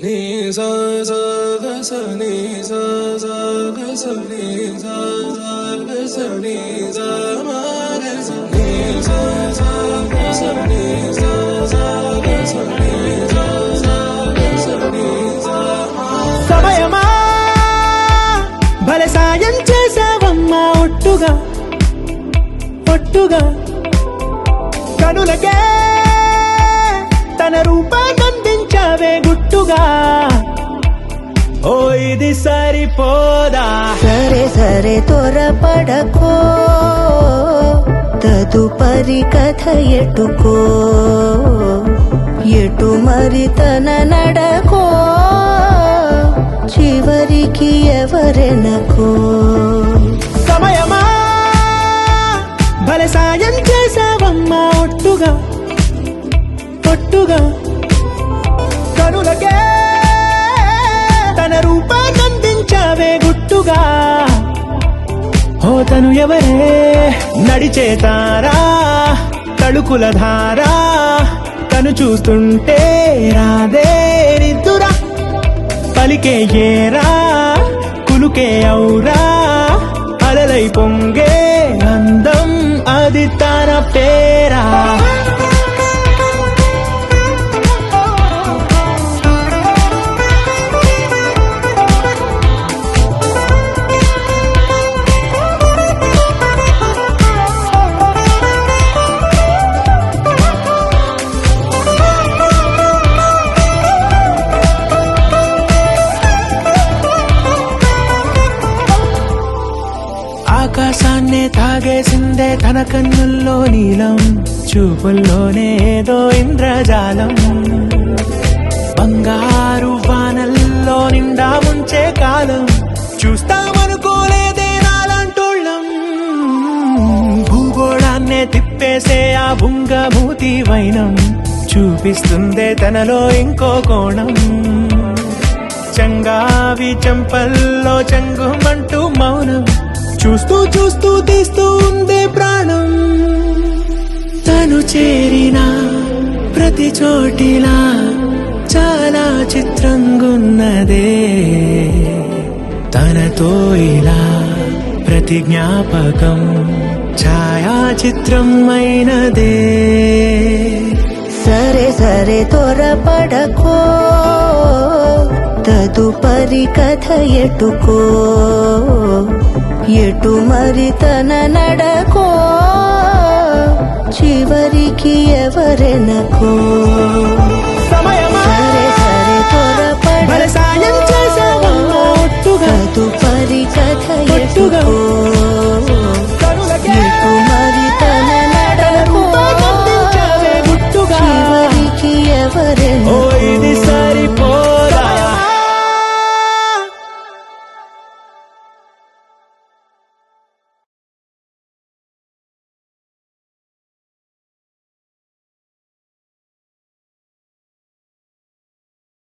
నీ సా సా గ స నీ సా సా గ స నీ సా సా గ స నీ సా మా గ స నీ సా సా గ స నీ సా సా గ స నీ సా సా గ స నీ సా మా. సమయమా భలే సాయం చేసావమ్మా ఒట్టుగా ఒట్టుగా కనులకే తన రూపాన్నందించావే గుట్టుగా. ఓ ఇది సరిపోదా? సరే సరే త్వరపడకో, తదుపరి కథ ఎటుకో, ఎటు మరి తన నడకో, చివరికి ఎవరెనకో. సమయమా భలే సాయం చేసావమ్మా ఒట్టుగా ఒట్టుగా కనులకే తన రూపాన్నందించావే గుట్టుగా. ఓ తను ఎవరే నడిచే తారా, తళుకుల ధారా, తను చూస్తుంటే రాదే నిద్దురా. పలికే ఏరా కులుకే ఔరా, అలలై పొంగే అందం అది తన పేరా. ఆకాశాన్నే తాగేసిందే తన కన్నుల్లో నీలం, చూపుల్లోనే ఏదో ఇంద్రజాలం. బంగారు వానల్లో నిండా ముంచే కాలం, చూస్తామనుకోలేదే నాలాంటోళ్ళం. భూగోళాన్నే తిప్పేసే ఆ బుంగమూతి వైనం, చూపిస్తుందే తనలో ఇంకో కోణం. చంగావి చెంపల్లో చెంగుమంటూ మౌనం, చూస్తూ చూస్తూ తీస్తూ ఉందే ప్రాణం. తను చేరిన ప్రతి చోటిలా చాలా చిత్రంగున్నదే, తనతో ఇలా ప్రతి జ్ఞాపకం ఛాయాచిత్రం అయినదే. సరే సరే త్వరపడకో, తదుపరి కథ ఎటుకో, ఎటు మరి తన నడకో, చివరికి ఎవరెనకో. సమయమా సరే సరే భలే సాయం చేసావమ్మా ఒట్టుగా తదుపరి కథ ఒట్టుగా ఎటుకో, కనులకే ఎటు మరి తన నడకో, రూపాన్నందించావే గుట్టుగా. చివరికి ఎవరెనకో. ఓ